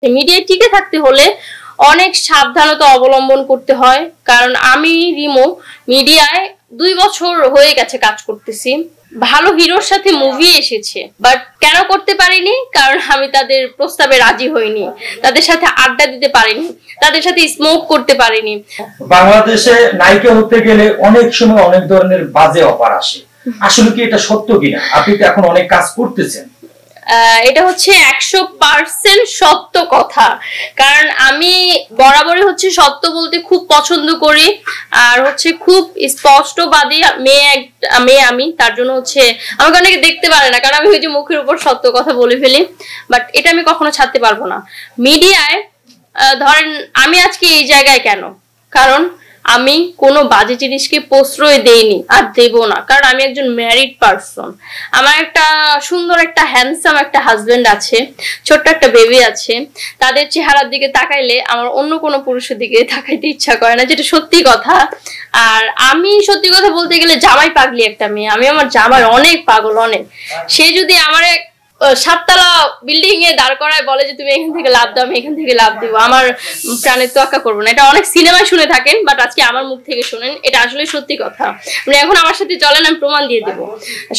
মিডিয়ায় টিকে থাকতে হলে অনেক সাবধানতা অবলম্বন করতে হয়। কারণ আমি রিমো মিডিয়ায় 2 বছর হয়ে গেছে কাজ করতেছি। ভালো হিরোর সাথে মুভি এসেছে, বাট কেন করতে পারিনি? কারণ আমি তাদের প্রস্তাবে রাজি হইনি, তাদের সাথে আড্ডা দিতে পারিনি, তাদের সাথে স্মোক করতে পারিনি। বাংলাদেশে নায়িকা হতে গেলে অনেক সময় অনেক ধরনের বাজে অফার আসে, আসলে কি এটা সত্য কিনা? আপনি তো এখন অনেক কাজ করতেছেন। এটা হচ্ছে 100% সত্য কথা, কারণ আমি বরাবরই হচ্ছে সত্য বলতে খুব পছন্দ করি, আর হচ্ছে খুব স্পষ্টবাদী মেয়ে আমি। তার জন্য হচ্ছে আমাকে অনেকে দেখতে পারে না, কারণ আমি ওই যে মুখের উপর সত্য কথা বলে ফেলি। বাট এটা আমি কখনো ছাড়তে পারবো না। মিডিয়ায় ধরেন আমি আজকে এই জায়গায় কেন? কারণ আমি কোনো বাজে জিনিসকে প্রশ্রয় দেইনি, আর দেব না। কারণ আমি একজন ম্যারিড পারসন, আমার একটা সুন্দর একটা হ্যান্ডসাম একটা হাজবেন্ড আছে, ছোট্ট একটা বেবি আছে। তাদের চেহারার দিকে তাকাইলে আমার অন্য কোনো পুরুষের দিকে তাকাইতে ইচ্ছা করে না, যেটা সত্যি কথা। আর আমি সত্যি কথা বলতে গেলে জামাই পাগলি একটা মেয়ে। আমি আমার জামাই অনেক পাগল, অনেক। সে যদি আমার 7তলা বিল্ডিং এ দাঁড় করায় বলে যে তুমি এখান থেকে লাভ দাও, আমি এখান থেকে লাভ দিব, আমার প্রাণের তোয়াক্কা করবো না। এটা অনেক সিনেমায় শুনে থাকেন, বাট আজকে আমার মুখ থেকে শুনেন, এটা আসলে সত্যি কথা। মানে এখন আমার সাথে চলেন, আমি প্রমাণ দিয়ে দেবো।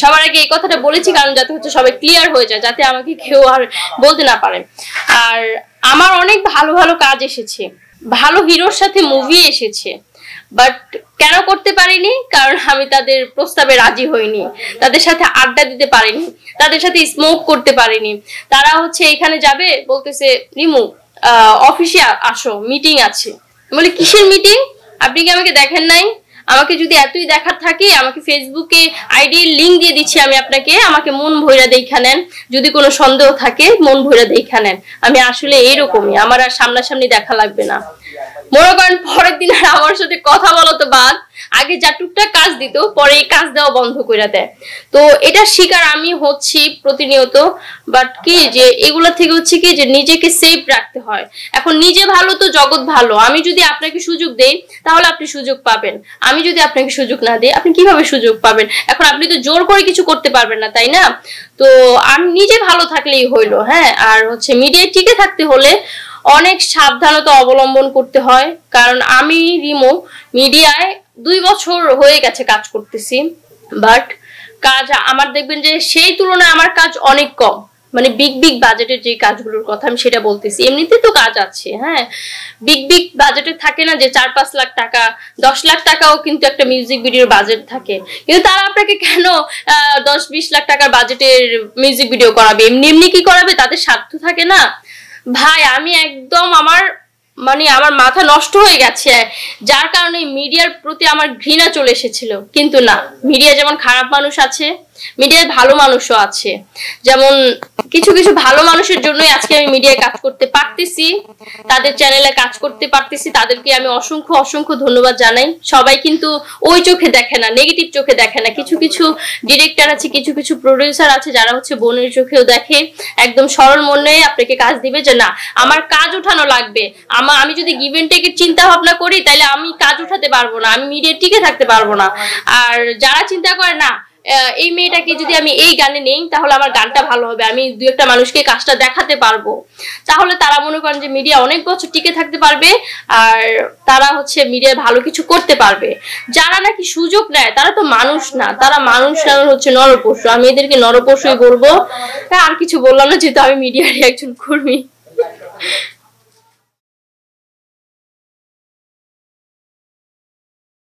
সবার আগে এই কথাটা বলেছি কারণ যাতে হচ্ছে সবাই ক্লিয়ার হয়ে যায়, যাতে আমাকে কেউ আর বলতে না পারে। আর আমার অনেক ভালো ভালো কাজ এসেছে, ভালো হিরোর সাথে মুভি এসেছে, বাট কেন করতে পারিনি? কারণ আমি তাদের প্রস্তাবে রাজি হইনি, তাদের সাথে আড্ডা দিতে পারিনি, তাদের সাথে স্মোক করতে পারিনি। তারা হচ্ছে এখানে যাবে, বলতেছে রিমু অফিসে আসো, মিটিং আছে। বলি কিসের মিটিং? আপনি কি আমাকে দেখেন নাই? আমাকে যদি এতই দেখার থাকে, আমাকে ফেসবুকে আইডি লিংক দিয়ে দিচ্ছি আমি আপনাকে, আমাকে মন ভইরা দেখা নেন। যদি কোনো সন্দেহ থাকে মন ভইরা দেখা নেন। আমি আসলে এরকমই, আমার আর সামনাসামনি দেখা লাগবে না। মনে করেন পরের দিন আর আমার সাথে কথা বলা তো বাদ, আগে যা টুকটাক কাজ দিত পরে এই কাজ দেওয়া বন্ধ করে দেয়। তো এটা শিকার আমি হচ্ছি প্রতিনিয়ত। বাট কি যে এগুলা থেকে হচ্ছে কি যে নিজেকে সেফ রাখতে হয়। এখন নিজে ভালো তো জগৎ ভালো। আমি যদি আপনাকে সুযোগ দেই তাহলে আপনি সুযোগ পাবেন, আমি যদি আপনাকে সুযোগ না দিই আপনি কিভাবে সুযোগ পাবেন? এখন আপনি তো জোর করে কিছু করতে পারবেন না, তাই না? তো আমি নিজে ভালো থাকলেই হইলো। হ্যাঁ, আর হচ্ছে মিডিয়ায় টিকে থাকতে হলে অনেক সাবধানতা অবলম্বন করতে হয়। কারণ আমি রিমো মিডিয়ায় 2 বছর হয়ে গেছে কাজ করতেছি, বাট কাজ আমার দেখবেন যে সেই তুলনায় আমার কাজ অনেক কম। মানে বিগ বাজেটের যে কাজগুলোর কথা আমি সেটা বলতেছি। এমনিতে তো কাজ আছে, হ্যাঁ, বিগ বাজেটের থাকে না যে 4-5 লাখ টাকা, 10 লাখ টাকাও কিন্তু একটা মিউজিক ভিডিওর বাজেট থাকে। কিন্তু তারা আপনাকে কেন 10-20 লাখ টাকার বাজেটের মিউজিক ভিডিও করাবে? এমনি কি করাবে? তাদের স্বার্থ থাকে না ভাই। আমি একদম আমার মাথা নষ্ট হয়ে গেছে, যার কারণে মিডিয়ার প্রতি আমার ঘৃণা চলে এসেছিল। কিন্তু না, মিডিয়া যেমন খারাপ মানুষ আছে, মিডিয়ায় ভালো মানুষও আছে। যেমন কিছু কিছু ভালো মানুষের জন্যই আজকে আমি মিডিয়ায় কাজ করতে পারতেছি, তাদের চ্যানেলে কাজ করতে পারতেছি। তাদেরকে আমি অসংখ্য অসংখ্য ধন্যবাদ জানাই। সবাই কিন্তু ওই চোখে দেখে না, নেগেটিভ চোখে দেখে না। কিছু কিছু ডিরেক্টর আছে, কিছু কিছু প্রডিউসার আছে যারা হচ্ছে বোনের চোখেও দেখে, একদম সরল মনে আপনাকে কাজ দিবে যে না আমার কাজ উঠানো লাগবে। আমি যদি গিভ এন্ড টেকের চিন্তা ভাবনা করি তাহলে আমি কাজ উঠাতে পারবো না, আমি মিডিয়ায় টিকে থাকতে পারবো না। আর যারা চিন্তা করে না এই মেয়েটাকে যদি আমি এই গানে নেই তাহলে আমার গানটা ভালো হবে, আমি 2-1টা মানুষকে কাজটা দেখাতে পারবো, তাহলে তারা মনে করেন যে মিডিয়া অনেক বছর টিকে থাকতে পারবে, আর তারা হচ্ছে মিডিয়ায় ভালো কিছু করতে পারবে। যারা নাকি সুযোগ নেয় তারা তো মানুষ না, তারা মানুষ না, হচ্ছে নরপশু। আমি এদেরকে নরপশুই বলবো। আর কিছু বললাম না, যেহেতু আমি মিডিয়ারই একজন কর্মী।